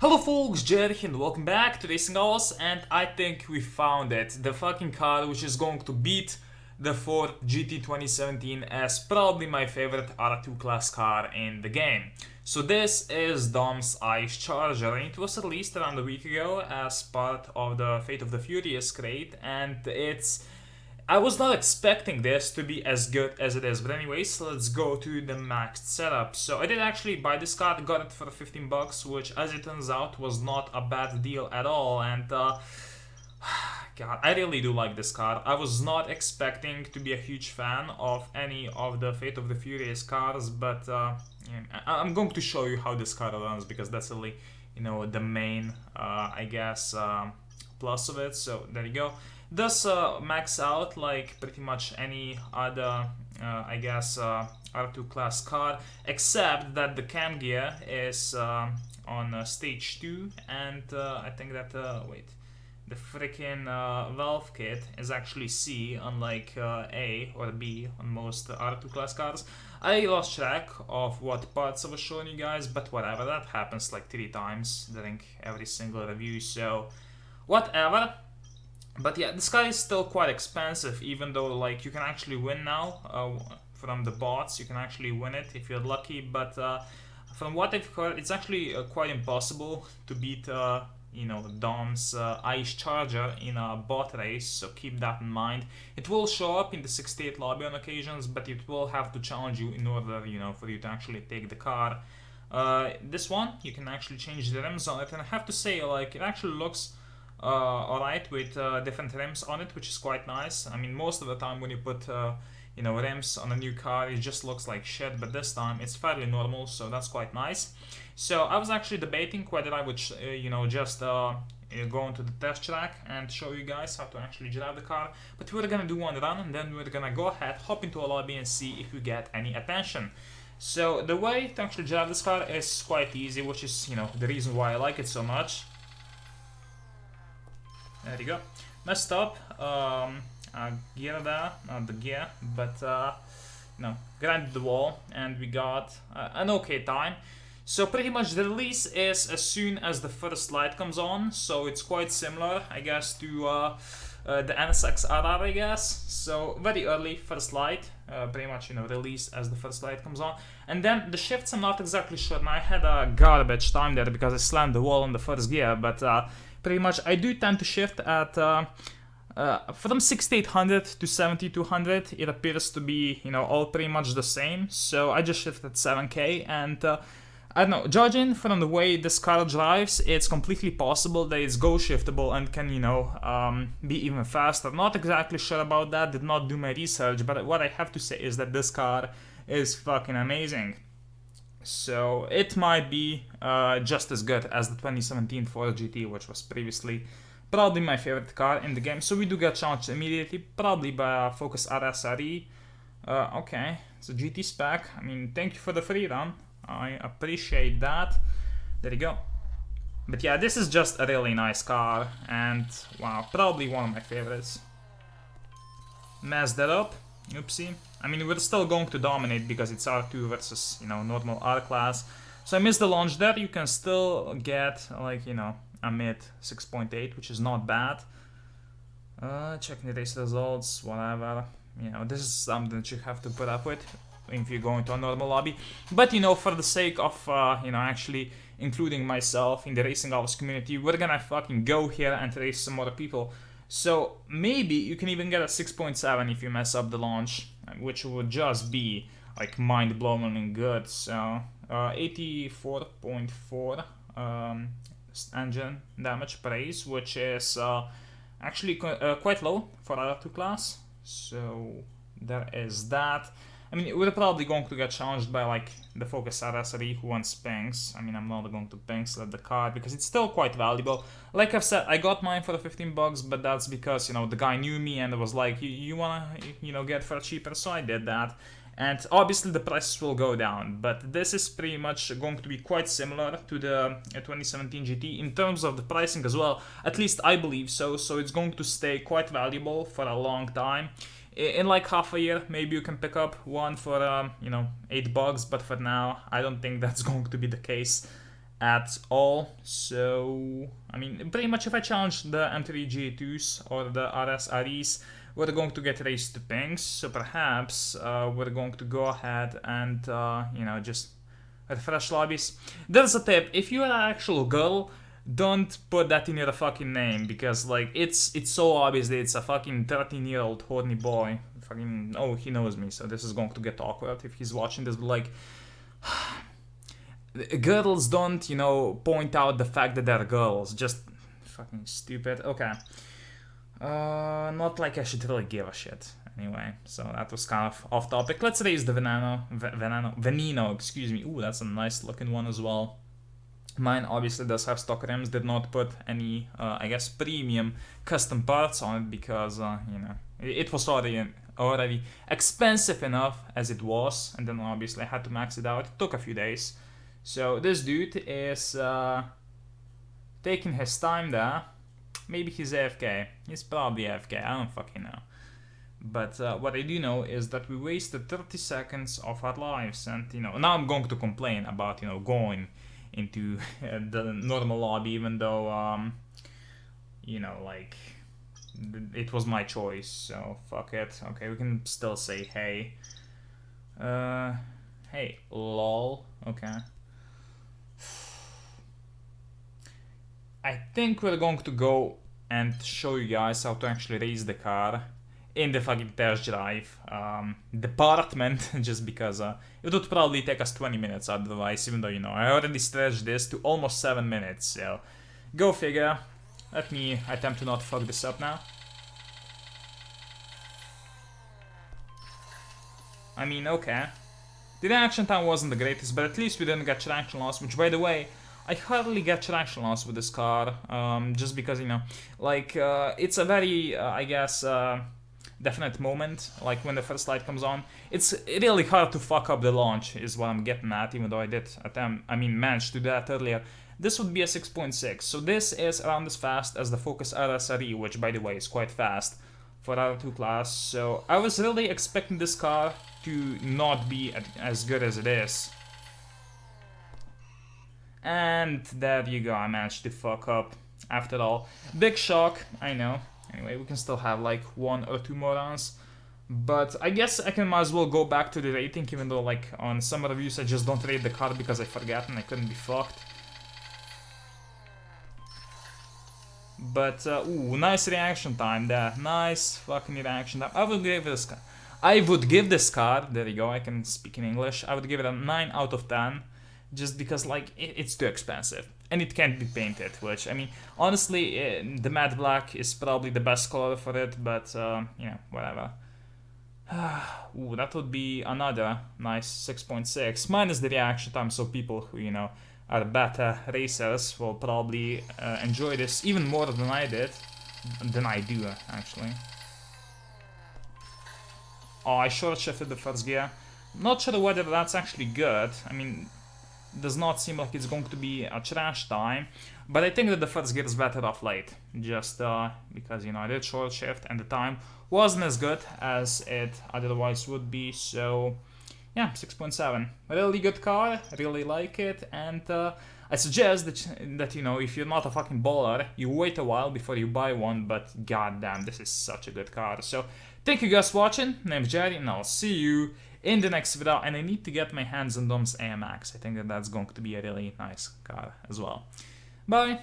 Hello folks, Jerry and welcome back to Racing Hours, and I think we found it. The fucking car which is going to beat the Ford GT 2017 as probably my favorite R2 class car in the game. So this is Dom's Ice Charger, and it was released around a week ago as part of the Fate of the Furious crate, and I was not expecting this to be as good as it is, but anyways, let's go to the maxed setup. So I did actually buy this card, got it for 15 bucks, which as it turns out was not a bad deal at all, and God, I really do like this card. I was not expecting to be a huge fan of any of the Fate of the Furious cars, but I'm going to show you how this card runs, because that's really, the main, I guess, plus of it. So there you go. Does max out like pretty much any other, I guess, R2 class car, except that the cam gear is on stage 2, and I think that, the freaking valve kit is actually C, unlike A or B on most R2 class cars. I lost track of what parts I was showing you guys, but whatever, that happens like 3 times during every single review, so whatever. But yeah, this guy is still quite expensive, even though like you can actually win now from the bots. You can actually win it if you're lucky, but from what I've heard, it's actually quite impossible to beat Dom's Ice Charger in a bot race, so keep that in mind. It will show up in the 68 lobby on occasions, but it will have to challenge you in order, for you to actually take the car. This one, you can actually change the rims on it, and I have to say, like, it actually looks alright with different rims on it, which is quite nice. I mean, most of the time when you put rims on a new car, it just looks like shit, but this time it's fairly normal, so that's quite nice. So I was actually debating whether I would just go into the test track and show you guys how to actually drive the car, but we're gonna do one run, and then we're gonna go ahead, hop into a lobby and see if we get any attention. So the way to actually drive this car is quite easy, which is the reason why I like it so much. There you go. Messed up gear there, not the gear, but grinded the wall, and we got an okay time. So pretty much the release is as soon as the first light comes on, so it's quite similar, I guess, to the NSX RR, I guess. So very early first light, pretty much release as the first light comes on, and then the shifts I'm not exactly sure. Now I had a garbage time there because I slammed the wall on the first gear, but pretty much I do tend to shift at from 6800 to 7200. It appears to be all pretty much the same, so I just shifted 7k, and I don't know, judging from the way this car drives, it's completely possible that it's go shiftable and can be even faster. Not exactly sure about that, did not do my research, but what I have to say is that this car is fucking amazing. So it might be just as good as the 2017 Ford GT, which was previously probably my favorite car in the game. So we do get challenged immediately, probably by a Focus RSRE. Okay, it's a GT spec. I mean, thank you for the free run. I appreciate that. There you go. But yeah, this is just a really nice car, and wow, probably one of my favorites. Messed that up. Oopsie. I mean, we're still going to dominate because it's R2 versus, normal R-Class. So I missed the launch there. You can still get, like, a mid 6.8, which is not bad. Checking the race results, whatever. This is something that you have to put up with if you go into a normal lobby. But, for the sake of, actually including myself in the Racing Hours community, we're gonna fucking go here and race some other people. So maybe you can even get a 6.7 if you mess up the launch, which would just be like mind-blowingly good. So 84.4 engine damage praise, which is actually quite low for R2 class. So there is that. I mean, we're probably going to get challenged by like the Focus RSRE who wants pinks. I mean, I'm not going to pink select the card because it's still quite valuable. Like I've said, I got mine for the 15 bucks, but that's because, the guy knew me and was like, you wanna, get for cheaper, so I did that. And obviously the prices will go down, but this is pretty much going to be quite similar to the 2017 GT in terms of the pricing as well. At least I believe so, so it's going to stay quite valuable for a long time. In like half a year, maybe you can pick up one for $8, but for now, I don't think that's going to be the case. at all. So, I mean, pretty much if I challenge the M3 G2s or the RS REs, we're going to get raised to pings. So perhaps we're going to go ahead and, you know, just refresh lobbies. There's a tip: if you're an actual girl, don't put that in your fucking name, because like it's so obvious that it's a fucking 13-year-old horny boy. Fucking, oh, he knows me, so this is going to get awkward if he's watching this. But like, girls don't, you know, point out the fact that they're girls. Just fucking stupid. Okay. Not like I should really give a shit. Anyway, so that was kind of off topic. Let's raise the Veneno, excuse me. Ooh, that's a nice looking one as well. Mine obviously does have stock rims, did not put any, I guess, premium custom parts on it because, you know, it was already expensive enough as it was, and then obviously I had to max it out. It took a few days. So this dude is taking his time there. Maybe he's AFK. He's probably AFK, I don't fucking know. But what I do know is that we wasted 30 seconds of our lives, and, you know, now I'm going to complain about, you know, going into the normal lobby, even though, you know, like, it was my choice, so fuck it. Okay, we can still say hey. Hey, lol, okay. I think we're going to go and show you guys how to actually raise the car in the fucking test drive department, just because it would probably take us 20 minutes otherwise, even though, you know, I already stretched this to almost 7 minutes, so go figure. Let me attempt to not fuck this up now. I mean, okay. The reaction time wasn't the greatest, but at least we didn't get traction loss, which, by the way, I hardly get traction loss with this car, just because, you know, like, it's a very, I guess, definite moment, like when the first light comes on. It's really hard to fuck up the launch, is what I'm getting at, even though I did manage to do that earlier. This would be a 6.6, so this is around as fast as the Focus RSRE, which, by the way, is quite fast for R2 class, so I was really expecting this car to not be as good as it is. And there you go, I managed to fuck up after all. Big shock, I know. Anyway, we can still have like 1 or 2 more rounds. But I guess I can might as well go back to the rating, even though like on some reviews I just don't rate the car because I forgot and I couldn't be fucked. But, ooh, nice reaction time there. Nice fucking reaction time. I would give this car, there you go, I can speak in English. I would give it a 9 out of 10. Just because, like, it's too expensive. And it can't be painted, which, I mean, honestly, the matte black is probably the best color for it, but, you know, whatever. Ooh, that would be another nice 6.6, minus the reaction time, so people who, you know, are beta racers will probably enjoy this even more than I do, actually. Oh, I short shifted the first gear. Not sure whether that's actually good. I mean, does not seem like it's going to be a trash time, but I think that the first gear is better off late, just because, you know, I did short shift and the time wasn't as good as it otherwise would be, so yeah, 6.7. Really good car, really like it, and I suggest that, you know, if you're not a fucking baller, you wait a while before you buy one, but goddamn, this is such a good car. So thank you guys for watching, my name's Jerry, and I'll see you in the next video, and I need to get my hands on Dom's AMX. I think that that's going to be a really nice car as well. Bye!